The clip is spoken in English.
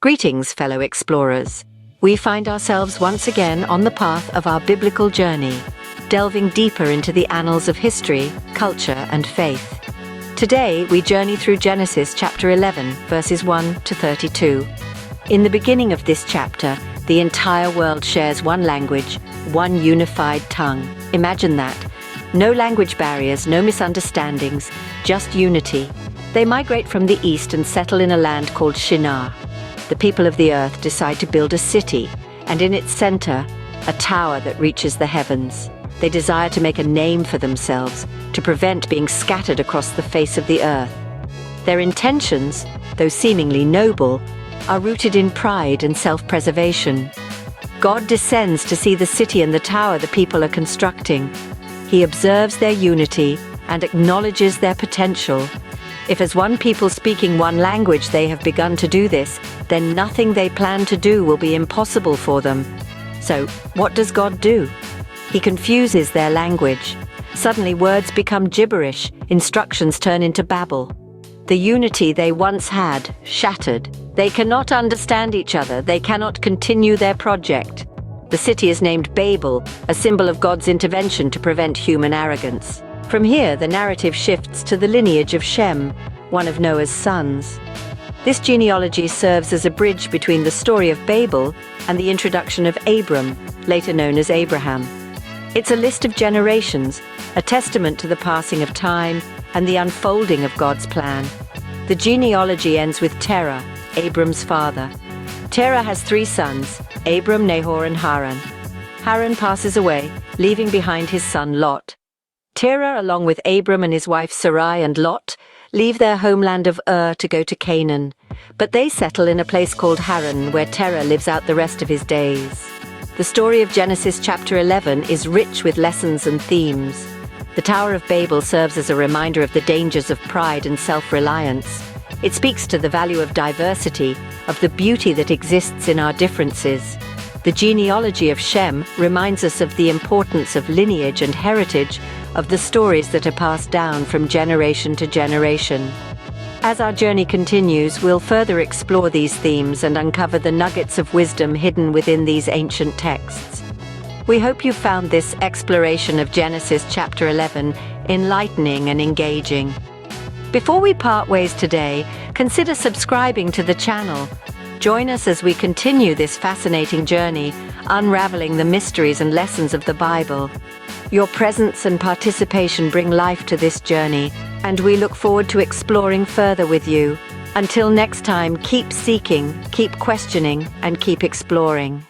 Greetings, fellow explorers. We find ourselves once again on the path of our biblical journey, delving deeper into the annals of history, culture, and faith. Today, we journey through Genesis chapter 11, verses 1 to 32. In the beginning of this chapter, the entire world shares one language, one unified tongue. Imagine that. No language barriers, no misunderstandings, just unity. They migrate from the east and settle in a land called Shinar. The people of the earth decide to build a city, and in its center, a tower that reaches the heavens. They desire to make a name for themselves, to prevent being scattered across the face of the earth. Their intentions, though seemingly noble, are rooted in pride and self-preservation. God descends to see the city and the tower the people are constructing. He observes their unity and acknowledges their potential. If as one people speaking one language they have begun to do this, then nothing they plan to do will be impossible for them. So, what does God do? He confuses their language. Suddenly words become gibberish, instructions turn into babble. The unity they once had, shattered. They cannot understand each other, they cannot continue their project. The city is named Babel, a symbol of God's intervention to prevent human arrogance. From here, the narrative shifts to the lineage of Shem, one of Noah's sons. This genealogy serves as a bridge between the story of Babel and the introduction of Abram, later known as Abraham. It's a list of generations, a testament to the passing of time and the unfolding of God's plan. The genealogy ends with Terah, Abram's father. Terah has 3 sons, Abram, Nahor, and Haran. Haran passes away, leaving behind his son Lot. Terah, along with Abram and his wife Sarai and Lot, leave their homeland of Ur to go to Canaan, but they settle in a place called Haran, where Terah lives out the rest of his days. The story of Genesis chapter 11 is rich with lessons and themes. The Tower of Babel serves as a reminder of the dangers of pride and self-reliance. It speaks to the value of diversity, of the beauty that exists in our differences. The genealogy of Shem reminds us of the importance of lineage and heritage, of the stories that are passed down from generation to generation. As our journey continues, we'll further explore these themes and uncover the nuggets of wisdom hidden within these ancient texts. We hope you found this exploration of Genesis chapter 11 enlightening and engaging. Before we part ways today, consider subscribing to the channel. Join us as we continue this fascinating journey, unraveling the mysteries and lessons of the Bible. Your presence and participation bring life to this journey, and we look forward to exploring further with you. Until next time, keep seeking, keep questioning, and keep exploring.